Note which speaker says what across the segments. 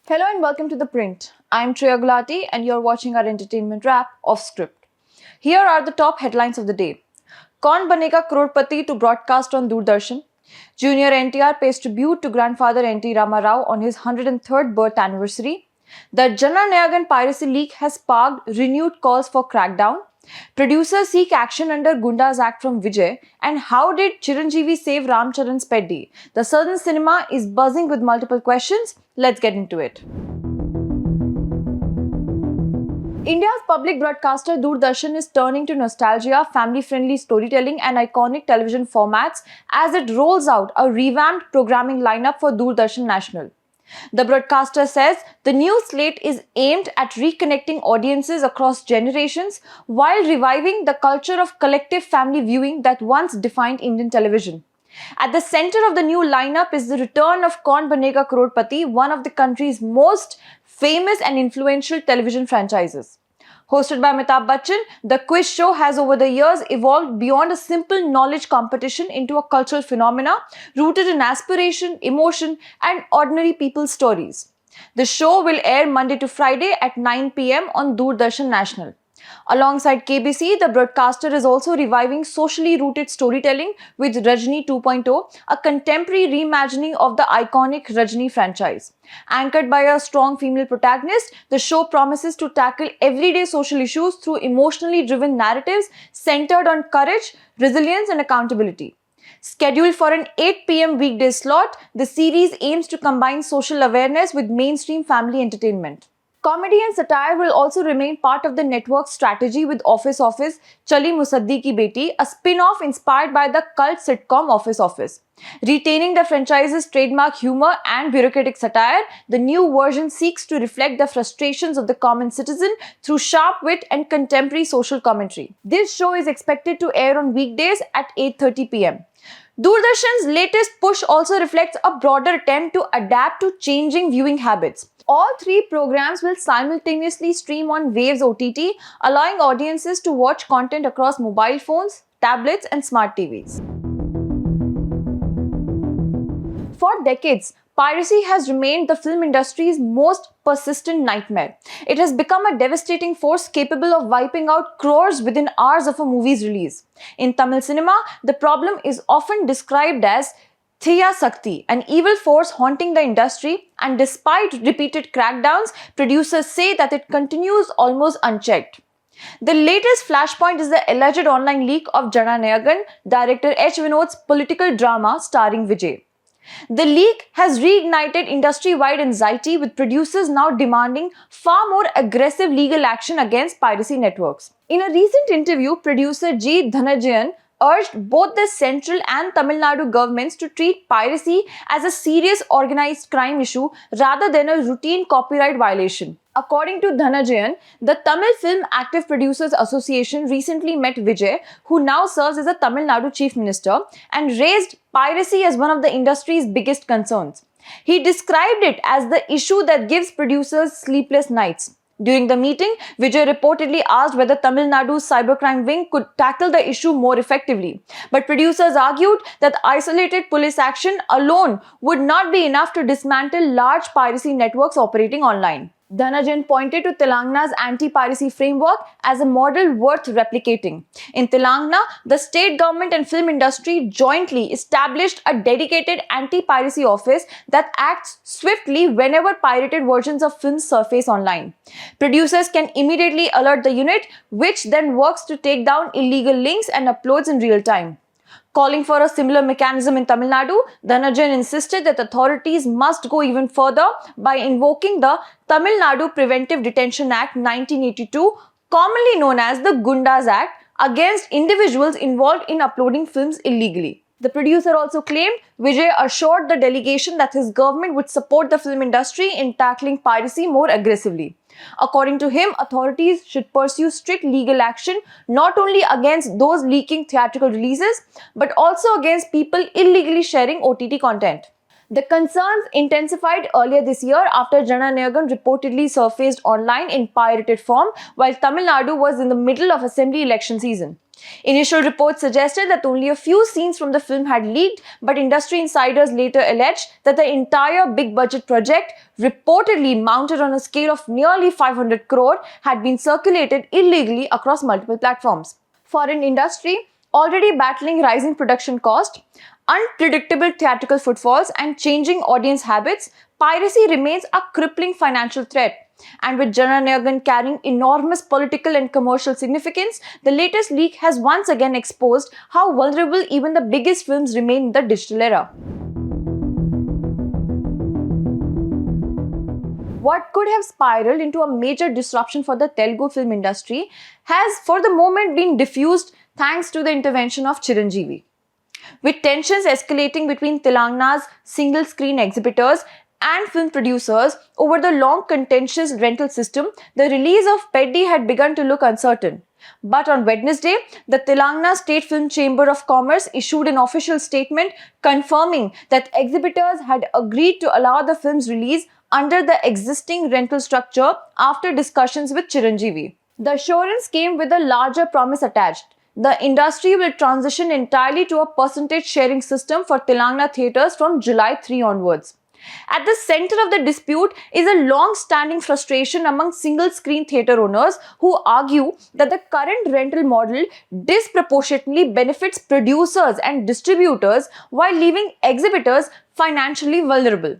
Speaker 1: Hello and welcome to ThePrint. I'm Triya Gulati and you're watching our entertainment wrap of Script. Here are the top headlines of the day. Kaun Banega Crorepati to broadcast on Doordarshan. Junior NTR pays tribute to grandfather N.T. Rama Rao on his 103rd birth anniversary. The Jana Nayagan piracy leak has sparked renewed calls for crackdown. Producers seek action under Gundas Act from Vijay. And how did Chiranjeevi save Ramcharan's Peddi? The Southern cinema is buzzing with multiple questions. Let's get into it. India's public broadcaster Doordarshan is turning to nostalgia, family-friendly storytelling and iconic television formats as it rolls out a revamped programming lineup for Doordarshan National. The broadcaster says the new slate is aimed at reconnecting audiences across generations while reviving the culture of collective family viewing that once defined Indian television. At the center of the new lineup is the return of Kaun Banega Crorepati, one of the country's most famous and influential television franchises. Hosted by Amitabh Bachchan, the quiz show has over the years evolved beyond a simple knowledge competition into a cultural phenomena rooted in aspiration, emotion, and ordinary people's stories. The show will air Monday to Friday at 9 p.m. on Doordarshan National. Alongside KBC, the broadcaster is also reviving socially rooted storytelling with Rajni 2.0, a contemporary reimagining of the iconic Rajni franchise. Anchored by a strong female protagonist, the show promises to tackle everyday social issues through emotionally driven narratives centered on courage, resilience, and accountability. Scheduled for an 8 p.m. weekday slot, the series aims to combine social awareness with mainstream family entertainment. Comedy and satire will also remain part of the network's strategy with Office Chali Musaddi Ki Beti, a spin-off inspired by the cult sitcom Office. Retaining the franchise's trademark humor and bureaucratic satire, the new version seeks to reflect the frustrations of the common citizen through sharp wit and contemporary social commentary. This show is expected to air on weekdays at 8:30 p.m. Doordarshan's latest push also reflects a broader attempt to adapt to changing viewing habits. All three programs will simultaneously stream on Waves OTT, allowing audiences to watch content across mobile phones, tablets, and smart TVs. For decades, piracy has remained the film industry's most persistent nightmare. It has become a devastating force capable of wiping out crores within hours of a movie's release. In Tamil cinema, the problem is often described as Thiya Sakti, an evil force haunting the industry, and despite repeated crackdowns, producers say that it continues almost unchecked. The latest flashpoint is the alleged online leak of Jana Nayagan, director H. Vinod's political drama starring Vijay. The leak has reignited industry-wide anxiety, with producers now demanding far more aggressive legal action against piracy networks. In a recent interview, producer G. Dhanajayan urged both the central and Tamil Nadu governments to treat piracy as a serious organized crime issue rather than a routine copyright violation. According to Dhanajayan, the Tamil Film Active Producers Association recently met Vijay, who now serves as a Tamil Nadu Chief Minister, and raised piracy as one of the industry's biggest concerns. He described it as the issue that gives producers sleepless nights. During the meeting, Vijay reportedly asked whether Tamil Nadu's cybercrime wing could tackle the issue more effectively. But producers argued that isolated police action alone would not be enough to dismantle large piracy networks operating online. Dhanajan pointed to Telangana's anti-piracy framework as a model worth replicating. In Telangana, the state government and film industry jointly established a dedicated anti-piracy office that acts swiftly whenever pirated versions of films surface online. Producers can immediately alert the unit, which then works to take down illegal links and uploads in real time. Calling for a similar mechanism in Tamil Nadu, Dhanajan insisted that authorities must go even further by invoking the Tamil Nadu Preventive Detention Act 1982, commonly known as the Gundas Act, against individuals involved in uploading films illegally. The producer also claimed Vijay assured the delegation that his government would support the film industry in tackling piracy more aggressively. According to him, authorities should pursue strict legal action not only against those leaking theatrical releases, but also against people illegally sharing OTT content. The concerns intensified earlier this year after Jana Nayagan reportedly surfaced online in pirated form while Tamil Nadu was in the middle of assembly election season. Initial reports suggested that only a few scenes from the film had leaked, but industry insiders later alleged that the entire big budget project, reportedly mounted on a scale of nearly 500 crore, had been circulated illegally across multiple platforms. For an industry already battling rising production costs, unpredictable theatrical footfalls, and changing audience habits, piracy remains a crippling financial threat. And with Jana Nayagan carrying enormous political and commercial significance, the latest leak has once again exposed how vulnerable even the biggest films remain in the digital era. What could have spiraled into a major disruption for the Telugu film industry has for the moment been diffused thanks to the intervention of Chiranjeevi. With tensions escalating between Telangana's single-screen exhibitors and film producers over the long contentious rental system, the release of Peddi had begun to look uncertain. But on Wednesday, the Telangana State Film Chamber of Commerce issued an official statement confirming that exhibitors had agreed to allow the film's release under the existing rental structure after discussions with Chiranjeevi. The assurance came with a larger promise attached. The industry will transition entirely to a percentage sharing system for Telangana theatres from July 3 onwards. At the center of the dispute is a long-standing frustration among single-screen theatre owners who argue that the current rental model disproportionately benefits producers and distributors while leaving exhibitors financially vulnerable.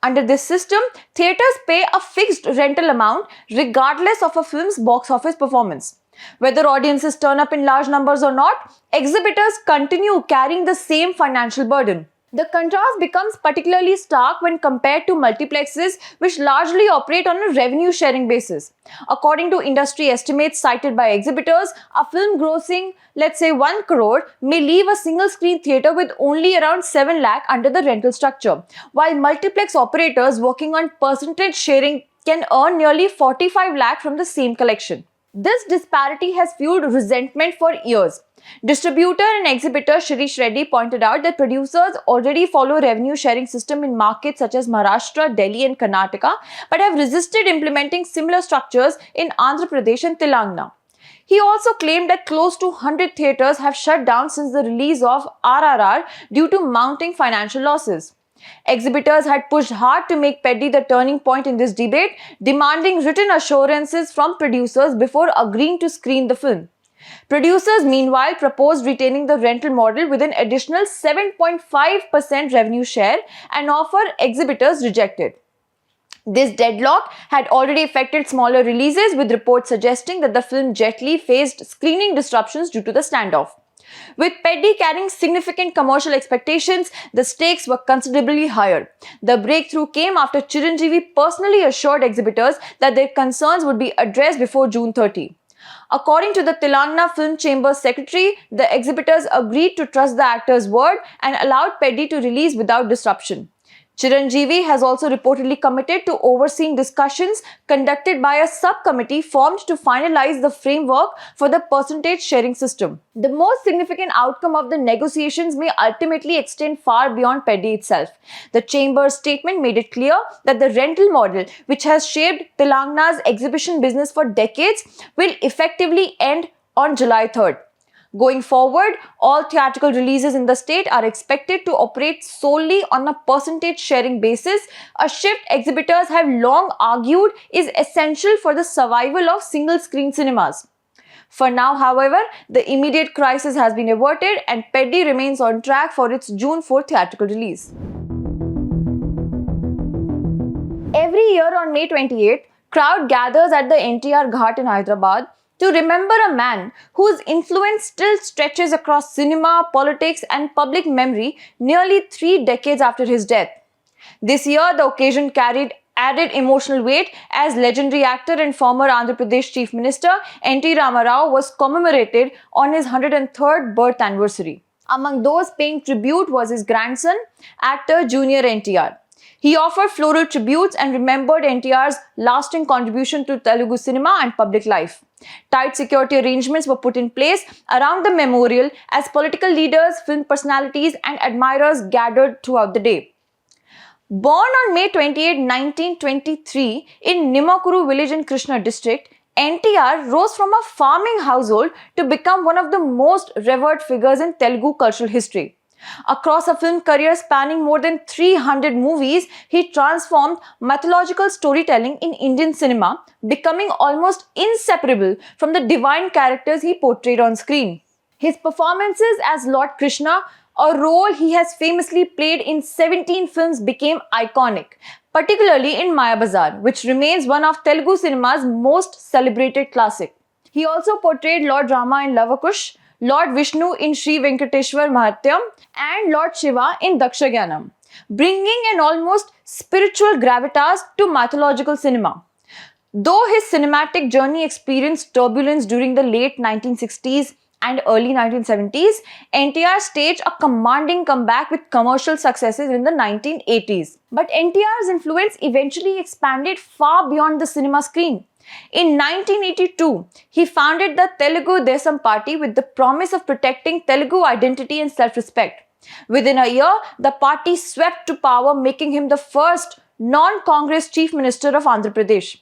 Speaker 1: Under this system, theatres pay a fixed rental amount regardless of a film's box office performance. Whether audiences turn up in large numbers or not, exhibitors continue carrying the same financial burden. The contrast becomes particularly stark when compared to multiplexes, which largely operate on a revenue sharing basis. According to industry estimates cited by exhibitors, a film grossing, let's say 1 crore, may leave a single screen theatre with only around 7 lakh under the rental structure, while multiplex operators working on percentage sharing can earn nearly 45 lakh from the same collection. This disparity has fueled resentment for years. Distributor and exhibitor Shirish Reddy pointed out that producers already follow revenue sharing system in markets such as Maharashtra, Delhi and Karnataka, but have resisted implementing similar structures in Andhra Pradesh and Telangana. He also claimed that close to 100 theatres have shut down since the release of RRR due to mounting financial losses. Exhibitors had pushed hard to make Peddi the turning point in this debate, demanding written assurances from producers before agreeing to screen the film. Producers, meanwhile, proposed retaining the rental model with an additional 7.5% revenue share, an offer exhibitors rejected. This deadlock had already affected smaller releases, with reports suggesting that the film Jet Li faced screening disruptions due to the standoff. With Peddi carrying significant commercial expectations, the stakes were considerably higher. The breakthrough came after Chiranjeevi personally assured exhibitors that their concerns would be addressed before June 30. According to the Telangana Film Chamber secretary, the exhibitors agreed to trust the actor's word and allowed Peddi to release without disruption. Chiranjeevi has also reportedly committed to overseeing discussions conducted by a subcommittee formed to finalize the framework for the percentage sharing system. The most significant outcome of the negotiations may ultimately extend far beyond Peddi itself. The chamber's statement made it clear that the rental model, which has shaped Telangana's exhibition business for decades, will effectively end on July 3rd. Going forward, all theatrical releases in the state are expected to operate solely on a percentage sharing basis, a shift exhibitors have long argued is essential for the survival of single-screen cinemas. For now, however, the immediate crisis has been averted and Peddi remains on track for its June 4 theatrical release. Every year on May 28, crowd gathers at the NTR Ghat in Hyderabad to remember a man whose influence still stretches across cinema, politics, and public memory nearly 3 decades after his death. This year, the occasion carried added emotional weight as legendary actor and former Andhra Pradesh Chief Minister N.T. Ramarao was commemorated on his 103rd birth anniversary. Among those paying tribute was his grandson, actor Junior NTR. He offered floral tributes and remembered NTR's lasting contribution to Telugu cinema and public life. Tight security arrangements were put in place around the memorial as political leaders, film personalities, and admirers gathered throughout the day. Born on May 28, 1923 in Nimakuru village in Krishna district, NTR rose from a farming household to become one of the most revered figures in Telugu cultural history. Across a film career spanning more than 300 movies, he transformed mythological storytelling in Indian cinema, becoming almost inseparable from the divine characters he portrayed on screen. His performances as Lord Krishna, a role he has famously played in 17 films, became iconic, particularly in Maya Bazar, which remains one of Telugu cinema's most celebrated classics. He also portrayed Lord Rama in Lavakush, Lord Vishnu in Sri Venkateshwar Mahatyam, and Lord Shiva in Dakshagyanam, bringing an almost spiritual gravitas to mythological cinema. Though his cinematic journey experienced turbulence during the late 1960s and early 1970s, NTR staged a commanding comeback with commercial successes in the 1980s. But NTR's influence eventually expanded far beyond the cinema screen. In 1982, he founded the Telugu Desam Party with the promise of protecting Telugu identity and self-respect. Within a year, the party swept to power, making him the first non-Congress Chief Minister of Andhra Pradesh.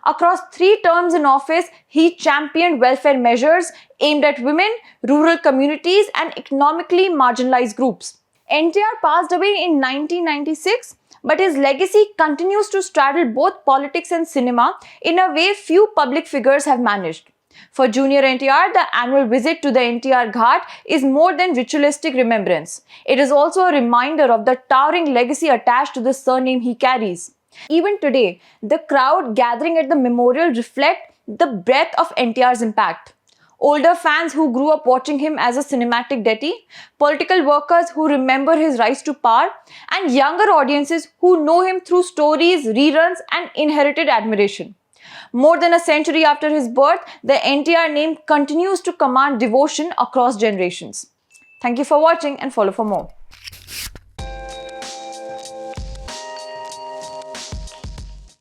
Speaker 1: Across 3 terms in office, he championed welfare measures aimed at women, rural communities, and economically marginalized groups. NTR passed away in 1996, but his legacy continues to straddle both politics and cinema in a way few public figures have managed. For Junior NTR, the annual visit to the NTR Ghat is more than ritualistic remembrance. It is also a reminder of the towering legacy attached to the surname he carries. Even today, the crowd gathering at the memorial reflect the breadth of NTR's impact. Older fans who grew up watching him as a cinematic deity, political workers who remember his rise to power, and younger audiences who know him through stories, reruns, and inherited admiration. More than a century after his birth, the NTR name continues to command devotion across generations. Thank you for watching and follow for more.